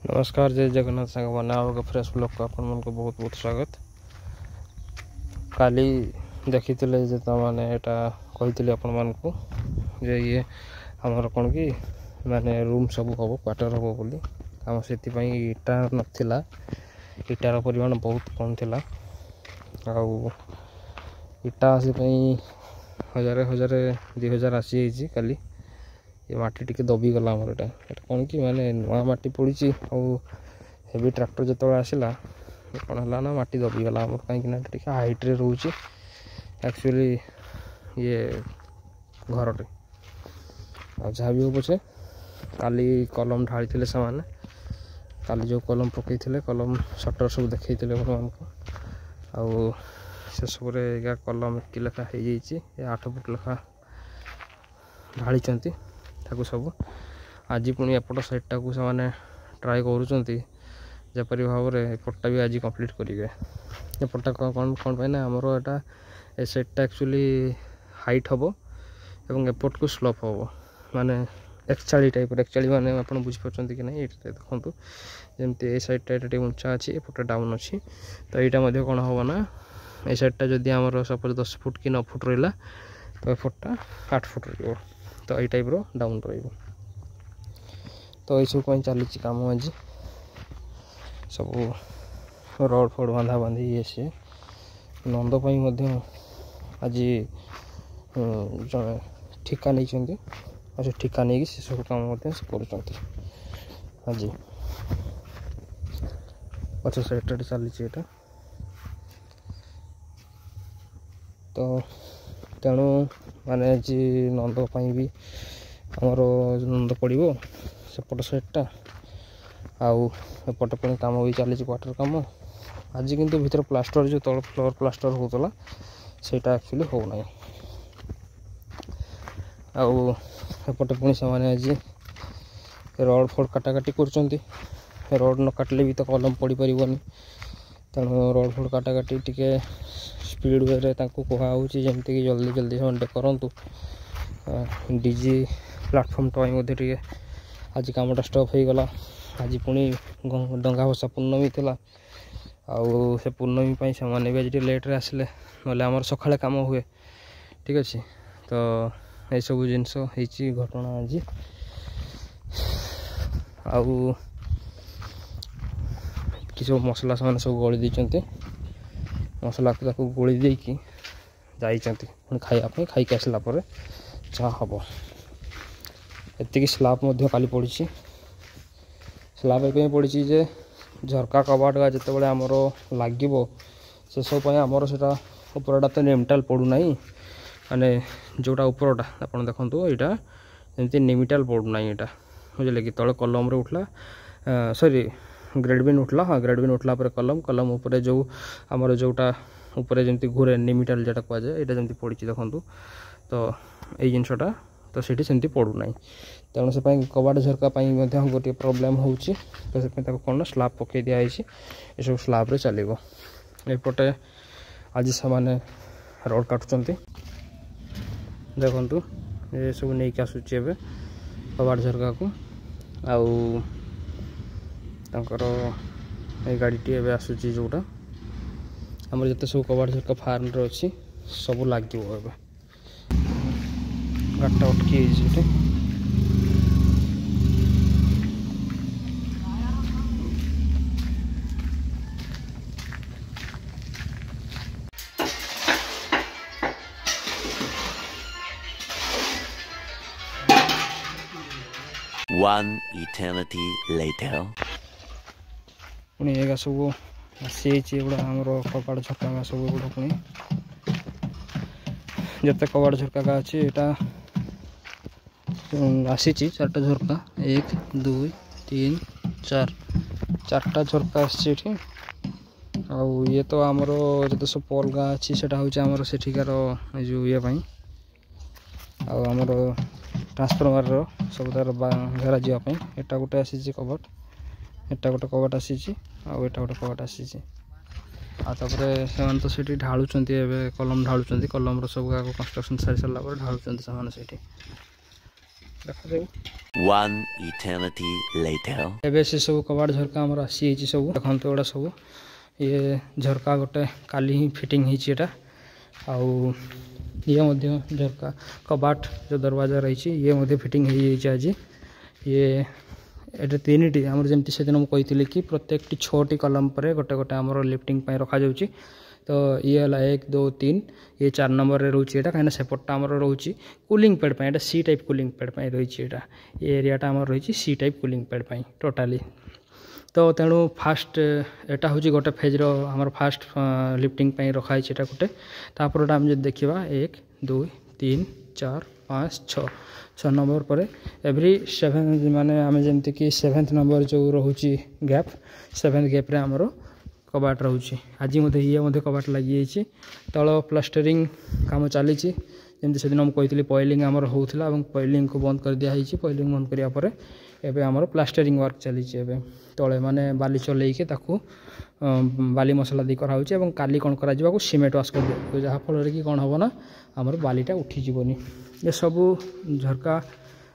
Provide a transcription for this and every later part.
नमस्कार जय जगन्नाथ सांग मैंने आपको फ्रेश ब्लॉग को अपन मन को बहुत बहुत स्वागत। काली देखी मैंने यहाँ कही आपण मान को जे ये आमर कौन कि माने रूम सब हम क्वार्टर हम बोली आम से इटा नाला इटार परिमाण बहुत कम थिला आउ इटा आसी हजार हजार 2000 आसी काली ये माटी टिके दबी गला आमर एटा कौन कि माने नुआ माटी पड़ी हेवी ट्रैक्टर जो आसला कौन है ना माटी दबी गला आमर कहीं हाइट रे रोचे एक्चुअली ये घरटे जहाँ भी हो पछे काली कलम ढाली से मैंने काली जो कलम पकई कलम सटर सब देखते से सब कलम कि लेखा हो 8 फुट लेखा ढाली सब आज पुणी एपट साइडटा को से ट्राए करपरी भाव में एपटा भी आज कंप्लीट करेंगे। एपटा कौन कौन पाइना आमर यहाँ ए साइडटा एक्चुअली हाइट हम एवं एपट को स्लोप हम माने एकचाड़ी टाइप एकचाड़ी माने आप बुझीपार कि नहीं देखो जमती ए साइडटा ये उंचा अच्छी एपटे डाउन अच्छी तो यहाँ कौन हम ना ए साइडटा जदि आमर सपोज 10 फुट कि 9 फुट रहा तो एपटा 8 फुट रही तो ये टाइप रो डाउन रही तो ये सब चली कम आज सब रड फड बांधा बांधी ये सी नंदपाई आज जड़े ठिका नहीं और ठिका नहीं से सब कम कर आज पच साइड चली तो तेणु माने आज नंदपाई भी आमर नंद पड़ो सेपट साइडटा आउ एपटे पुणी कम भी चली क्वार्टर कम आज किंतु भीतर प्लास्टर जो तल फ्लोर प्लास्टर होता सेटा एक्चुअली हो ना आउ एपटे पुणी से आज रड फड काटाकाटी कर रड न काटले भी तो कलम पड़ पारन तेणु रड फड काटाकाटी टिके स्पीड वे कहूँ जमती कि जल्दी जल्दी से करूँ डीजी प्लाटफर्म टाइम आज कमटा स्टॉप हो गला। आज पुणी डंगा भसा पूर्णमी थी आउ से पूर्णमी से मैंने भी आज लेट्रे आसिले ना आमर सकाଳେ कम हुए ठीक अच्छे तो ये सब जिनस घटना आज आउ कि सब मसला से सब गली देते मसला को गोली देकी जाइए खायापी खाई आसला जहाँ हम एति स्लाब काली पड़ी स्लाब ये पड़ी जे झरका कबाट जिते बड़े आमर लगे से सब आमर से उपरटा तो नेमटाल पड़ूना माने जोटा उपरटा आप देखो यहाँ जमी नेमिटाल पड़ूना यहाँ बुझे कि तले कलम उठला सॉरी ग्रेडबिन उठला हाँ ग्रेडबिन उठला कलम कलम उपर जो आमर जोटा ऊपर जमी घूरे नेमिटाल जोटा कहुए यहाँ जमी पड़ी देखो तो ये जिनसटा तो सीटी सेमती पड़ूना तेणु से कबाट झरका गोटे प्रोब्लेम हो तो कौन स्लाब पकई दिखाई ये सब स्लाब चलो एपटे आज से मैंने रड काटुंट देखु ये सब नहीं आसूची ए कबाट झरका को आउ ये गाड़ीटी एवं आसूची जोटा आमर जिते सब कबाट झरका फार्म अच्छी सब लगे गाड़टा अटकी 1 eternity later पुणी ये सब आसी आमर कबाट झरका सब गुड़ा पुणी जिते कबाट झरका अच्छी यहाँ आसी 4टा झरका 1 2 3 4 4टा झरका आसी आउ ये तो आमर जो सब पोल गाँ अच्छी से हूँ सेठिकार जो ये आमर ट्रांसफॉर्मर सब तार घेरा जावाई एटा गोटे आसी कबाट एटा गोटे कबाट आसी आटा गोटे कबाट आसी आपर से तो सीटी ढालुंट कलम ढालुंट कलम सब कंस्ट्रक्शन सारी सारा ढालुंट से ଦେଖାଯାଉ। One eternity later. ଏବେ ସେ ସବୁ କବାଟ ଝରକା ଆମର ଆସିଯାଇଛି ସବୁ ଦେଖନ୍ତୁ ଏଗୁଡ଼ା ସବୁ ଇଏ ଝରକା ଗୋଟେ କାଲି ହିଁ ଫିଟିଂ ହେଇଛି ଏଇଟା ଆଉ ଇଏ ମଧ୍ୟ ଝରକା କବାଟ ଯେଉଁ ଦରୱାଜା ରହିଛି ଇଏ ମଧ୍ୟ ଫିଟିଂ ହେଇଯାଇଛି ଆଜି। ଇଏ ଏଇଟା 3ଟି ଆମର ଯେମିତି ସେଦିନ ମୁଁ କହିଥିଲି କି ପ୍ରତ୍ୟେକଟି 6ଟି କଲମ ପରେ ଗୋଟେ ଗୋଟେ ଆମର ଲିଫ୍ଟିଂ ପାଇଁ ରଖାଯାଉଛି। ତ ଇଏ ହେଲା 1 2 3 ଇଏ 4 ନମ୍ବରରେ ରହୁଛି ଏଇଟା କାହିଁକିନା ସେପଟଟା ଆମର ରହୁଛି କୁଲିଂ ପ୍ୟାଡ୍ ପାଇଁ ଏଇଟା ସି ଟାଇପ୍ କୁଲିଂ ପ୍ୟାଡ୍ ପାଇଁ ରହିଛି ଏଇଟା ଏ ଏରିଆଟା ଆମର ରହିଛି ସି ଟାଇପ୍ କୁଲିଂ ପ୍ୟାଡ୍ ପାଇଁ ଟୋଟାଲି। ତ ତେଣୁ ଫାଷ୍ଟ ଏଇଟା ହେଉଛି ଗୋଟେ ଫେଜ୍ର ଆମର ଫାଷ୍ଟ ଲିଫ୍ଟିଂ ପାଇଁ ରଖାହେଇଛି ଏଇଟା ଗୋଟେ। ତାପରଟା ଆମେ ଯଦି ଦେଖିବା 1 2 3 4 5 6 ନମ୍ବର ପରେ ଏଭ୍ରି 7 ମାନେ ଆମେ ଯେମିତିକି 7th ନମ୍ବର ଯେଉଁ ରହୁଛି ଗ୍ୟାପ୍ 7th ଗ୍ୟାପ୍ରେ ଆମର କବାଟ ରହୁଛି। ଆଜି ମଧ୍ୟ ଇଏ ମଧ୍ୟ କବାଟ ଲାଗିଯାଇଛି। ତଳ ପ୍ଲାଷ୍ଟରିଂ କାମ ଚାଲିଛି ଯେମିତି ସେଦିନ ମୁଁ କହିଥିଲି ପଏଲିଂ ଆମର ହେଉଥିଲା ଏବଂ ପଏଲିଂକୁ ବନ୍ଦ କରିଦିଆହେଇଛି। ପଏଲିଂ ବନ୍ଦ କରିବା ପରେ ଏବେ ଆମର ପ୍ଲାଷ୍ଟରିଂ ୱାର୍କ ଚାଲିଛି। ଏବେ ତଳେ ମାନେ ବାଲି ଚଲେଇକି ତାକୁ ବାଲି ମସଲା ଦେଇ କରାହେଉଛି ଏବଂ କାଲି କ'ଣ କରାଯିବାକୁ ସିମେଣ୍ଟ ୱାସ୍ କରିଦିଆଯିବ ଯାହାଫଳରେ କି କ'ଣ ହେବ ନା ଆମର ବାଲିଟା ଉଠିଯିବନି। ଏସବୁ ଝରକା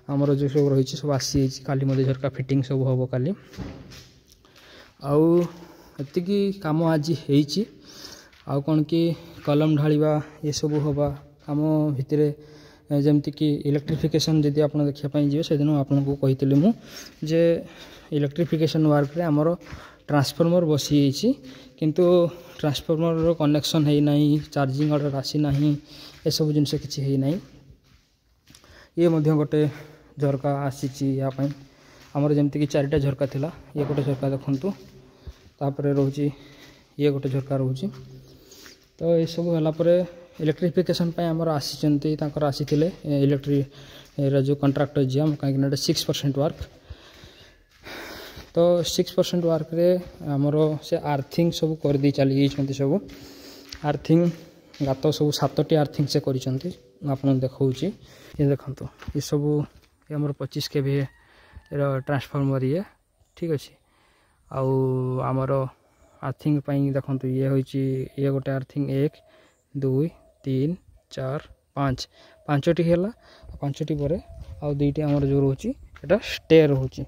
ଆମର ଯେଉଁ ସବୁ ରହିଛି ସବୁ ଆସିଯାଇଛି କାଲି ମଧ୍ୟ ଝରକା ଫିଟିଂ ସବୁ ହେବ କାଲି। ଆଉ ଏତିକି କାମ ଆଜି ହେଇଛି। ଆଉ କ'ଣ କି କଲମ ଢାଳିବା ଏସବୁ ହେବା କାମ ଭିତରେ ଯେମିତିକି ଇଲେକ୍ଟ୍ରିଫିକେସନ୍ ଯଦି ଆପଣ ଦେଖିବା ପାଇଁ ଯିବେ ସେଦିନ ଆପଣଙ୍କୁ କହିଥିଲି ମୁଁ ଯେ ଇଲେକ୍ଟ୍ରିଫିକେସନ୍ ୱାର୍କରେ ଆମର ଟ୍ରାନ୍ସଫର୍ମର ବସିଯାଇଛି କିନ୍ତୁ ଟ୍ରାନ୍ସଫର୍ମରର କନେକ୍ସନ୍ ହେଇନାହିଁ ଚାର୍ଜିଂ ଅର୍ଡ଼ର ଆସିନାହିଁ ଏସବୁ ଜିନିଷ କିଛି ହେଇନାହିଁ। ଇଏ ମଧ୍ୟ ଗୋଟେ ଝରକା ଆସିଛି ୟା ପାଇଁ ଆମର ଯେମିତିକି 4ଟା ଝରକା ଥିଲା ଇଏ ଗୋଟେ ଝରକା ଦେଖନ୍ତୁ। ତାପରେ ରହୁଛି ଇଏ ଗୋଟେ ଝରକା ରହୁଛି। ତ ଏସବୁ ହେଲା ପରେ ଇଲେକ୍ଟ୍ରିଫିକେସନ୍ ପାଇଁ ଆମର ଆସିଛନ୍ତି ତାଙ୍କର ଆସିଥିଲେ ଇଲେକ୍ଟ୍ରିର ଯେଉଁ କଣ୍ଟ୍ରାକ୍ଟର ଯିଏ କାହିଁକିନା ଏଇଟା 6% ୱାର୍କ। ତ 6% ୱାର୍କରେ ଆମର ସେ ଆର୍ଥିଂ ସବୁ କରିଦେଇ ଚାଲିଯାଇଛନ୍ତି ସବୁ ଆର୍ଥିଂ ଗାତ ସବୁ 7ଟି ଆର୍ଥିଂ ସେ କରିଛନ୍ତି ମୁଁ ଆପଣଙ୍କୁ ଦେଖାଉଛି। ଇଏ ଦେଖନ୍ତୁ ଏସବୁ ଆମର 25 kVର ଟ୍ରାନ୍ସଫର୍ମର ଇଏ ଠିକ୍ ଅଛି। ଆଉ ଆମର ଆର୍ଥିଂ ପାଇଁ ଦେଖନ୍ତୁ ଇଏ ହେଉଛି ଇଏ ଗୋଟେ ଆର୍ଥିଂ 1 2 3 4 5ଟି ହେଲା 5ଟି ପରେ ଆଉ 2ଟି ଆମର ଯେଉଁ ରହୁଛି ଏଇଟା ଷ୍ଟେ ରହୁଛି।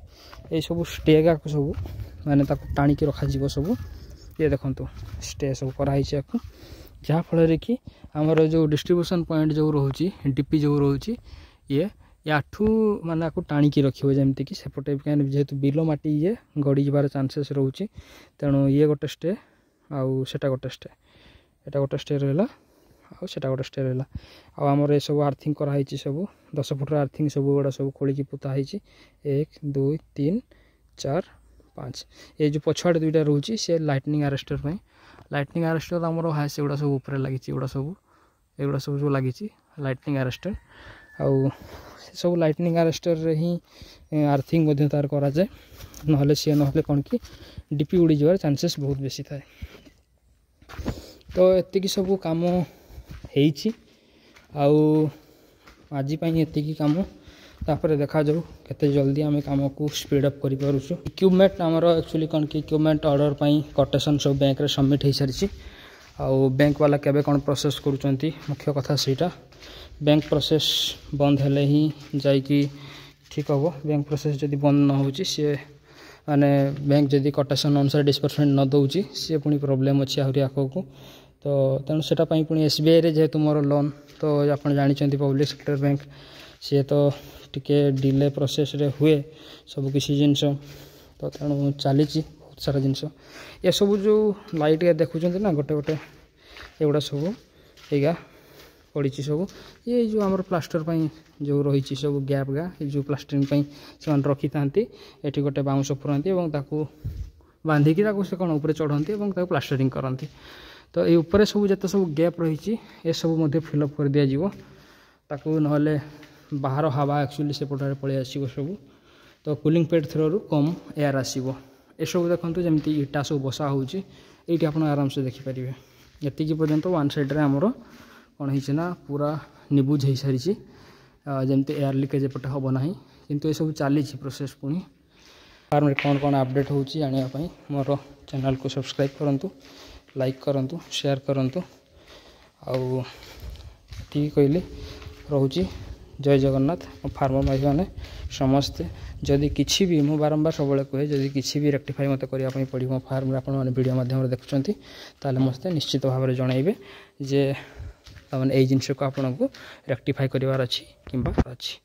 ଏଇସବୁ ଷ୍ଟେ ଗାକୁ ସବୁ ମାନେ ତାକୁ ଟାଣିକି ରଖାଯିବ ସବୁ। ଇଏ ଦେଖନ୍ତୁ ଷ୍ଟେ ସବୁ କରାହେଇଛି ଆକୁ ଯାହାଫଳରେ କି ଆମର ଯେଉଁ ଡିଷ୍ଟ୍ରିବ୍ୟୁସନ୍ ପଏଣ୍ଟ ଯେଉଁ ରହୁଛି ଡିପି ଯେଉଁ ରହୁଛି ଇଏ ୟାଠୁ ମାନେ ଆକୁ ଟାଣିକି ରଖିବ ଯେମିତିକି ସେପଟେ ଯେହେତୁ ବିଲ ମାଟି ଇଏ ଗଡ଼ିଯିବାର ଚାନ୍ସେସ୍ ରହୁଛି ତେଣୁ ଇଏ ଗୋଟେ ଷ୍ଟେ ଆଉ ସେଟା ଗୋଟେ ଷ୍ଟେ ଏଟା ଗୋଟେ ଷ୍ଟେ ରହିଲା ଆଉ ସେଟା ଗୋଟେ ଷ୍ଟେ ରହିଲା। ଆଉ ଆମର ଏସବୁ ଆର୍ଥିଂ କରାହେଇଛି ସବୁ 10 ଫୁଟର ଆର୍ଥିଂ ସବୁ ଗୁଡ଼ା ସବୁ ଖୋଳିକି ପୋତା ହେଇଛି 1 2 3 4 5। ଏ ଯେଉଁ ପଛଆଡ଼େ 2ଟା ରହୁଛି ସେ ଲାଇଟନିଂ ଆରେଷ୍ଟର ପାଇଁ ଲାଇଟନିଂ ଆରେଷ୍ଟର ଆମର ସେଗୁଡ଼ା ସବୁ ଉପରେ ଲାଗିଛି ଏଗୁଡ଼ା ସବୁ ଯେଉଁ ଲାଗିଛି ଲାଇଟନିଂ ଆରେଷ୍ଟର। ଆଉ ସେସବୁ ଲାଇଟନିଂ ଆରେଷ୍ଟରରେ ହିଁ ଆର୍ଥିଂ ମଧ୍ୟ ତାର କରାଯାଏ ନହେଲେ କ'ଣ କି ଡିପି ଉଡ଼ିଯିବାର ଚାନ୍ସେସ୍ ବହୁତ ବେଶୀ ଥାଏ। ତ ଏତିକି ସବୁ କାମ ହେଇଛି ଆଉ ଆଜି ପାଇଁ ଏତିକି କାମ। ତାପରେ ଦେଖାଯାଉ କେତେ ଜଲ୍ଦି ଆମେ କାମକୁ ସ୍ପିଡ୍ ଅପ୍ କରିପାରୁଛୁ। ଇକ୍ୟୁପମେଣ୍ଟ ଆମର ଆକ୍ଚୁଆଲି କ'ଣ କି ଇକ୍ୟୁପମେଣ୍ଟ ଅର୍ଡ଼ର ପାଇଁ କୋଟେସନ୍ ସବୁ ବ୍ୟାଙ୍କରେ ସବମିଟ୍ ହେଇସାରିଛି। ଆଉ ବ୍ୟାଙ୍କ ବାଲା କେବେ କ'ଣ ପ୍ରୋସେସ୍ କରୁଛନ୍ତି ମୁଖ୍ୟ କଥା ସେଇଟା ବ୍ୟାଙ୍କ ପ୍ରୋସେସ୍ ବନ୍ଦ ହେଲେ ହିଁ ଯାଇକି ଠିକ୍ ହେବ। ବ୍ୟାଙ୍କ ପ୍ରୋସେସ୍ ଯଦି ବନ୍ଦ ନ ହେଉଛି ସିଏ ମାନେ ବ୍ୟାଙ୍କ ଯଦି କୋଟେସନ୍ ଅନୁସାରେ ଡିସବର୍ସମେଣ୍ଟ ନ ଦେଉଛି ସିଏ ପୁଣି ପ୍ରୋବ୍ଲେମ୍ ଅଛି ଆହୁରି ଆଗକୁ। ତ ତେଣୁ ସେଇଟା ପାଇଁ ପୁଣି SBIରେ ଯେହେତୁ ମୋର ଲୋନ୍ ତ ଆପଣ ଜାଣିଛନ୍ତି ପବ୍ଲିକ୍ ସେକ୍ଟର ବ୍ୟାଙ୍କ ସିଏ ତ ଟିକେ ଡିଲେ ପ୍ରୋସେସ୍ରେ ହୁଏ ସବୁ କିଛି ଜିନିଷ। ତ ତେଣୁ ଚାଲିଛି ବହୁତ ସାରା ଜିନିଷ ଏସବୁ ଯେଉଁ ଲାଇଟ୍ ଦେଖୁଛନ୍ତି ନା ଗୋଟେ ଗୋଟେ ଏଗୁଡ଼ା ସବୁ ଏଇଗା ପଡ଼ିଛି ସବୁ ଇଏ ଯେଉଁ ଆମର ପ୍ଲାଷ୍ଟର ପାଇଁ ଯେଉଁ ରହିଛି ସବୁ ଗ୍ୟାପ୍ ଏ ଯେଉଁ ପ୍ଲାଷ୍ଟରିଂ ପାଇଁ ସେମାନେ ରଖିଥାନ୍ତି ଏଠି ଗୋଟେ ବାଉଁଶ ପୁରାନ୍ତି ଏବଂ ତାକୁ ବାନ୍ଧିକି ତାକୁ ସେ କ'ଣ ଉପରେ ଚଢ଼ନ୍ତି ଏବଂ ତାକୁ ପ୍ଲାଷ୍ଟରିଂ କରନ୍ତି। ତ ଏଇ ଉପରେ ସବୁ ଯେତେ ସବୁ ଗ୍ୟାପ୍ ରହିଛି ଏସବୁ ମଧ୍ୟ ଫିଲ୍ଅପ୍ କରିଦିଆଯିବ ତାକୁ ନହେଲେ ବାହାର ହାୱା ଆକ୍ଚୁଆଲି ସେପଟରେ ପଳେଇ ଆସିବ ସବୁ। ତ କୁଲିଂ ପ୍ୟାଡ୍ ଥ୍ରୋରୁ କମ୍ ଏୟାର ଆସିବ। ଏସବୁ ଦେଖନ୍ତୁ ଯେମିତି ଇଟା ସବୁ ବସା ହେଉଛି ଏଇଠି ଆପଣ ଆରାମସେ ଦେଖିପାରିବେ। ଏତିକି ପର୍ଯ୍ୟନ୍ତ ୱାନ୍ ସାଇଡ଼୍ରେ ଆମର କ'ଣ ହେଇଛି ନା ପୁରା ନିବୁଜ ହେଇସାରିଛି ଯେମିତି ଏୟାର ଲିକେଜ୍ ଏପଟେ ହେବ ନାହିଁ। କିନ୍ତୁ ଏସବୁ ଚାଲିଛି ପ୍ରୋସେସ୍ ପୁଣି ଫାର୍ମରେ କ'ଣ ଆପଡ଼େଟ୍ ହେଉଛି ଜାଣିବା ପାଇଁ ମୋର ଚ୍ୟାନେଲ୍କୁ ସବସ୍କ୍ରାଇବ୍ କରନ୍ତୁ ଲାଇକ୍ କରନ୍ତୁ ସେୟାର କରନ୍ତୁ। ଆଉ ଏତିକି କହିଲି ରହୁଛି जय जगन्नाथ। फार्मर भाई मैंने समस्ते जदि किसी भी मु बारंबार सब कहे जदि किसी भी रेक्टिफाई मत करने पड़ो मो फार्म आपने वीडियो माध्यम देखुं ताले मते निश्चित भाव में जनइबे जे मैंने यही जिनस को आपन को रेक्टिफाई करार अच्छी कि अच्छी।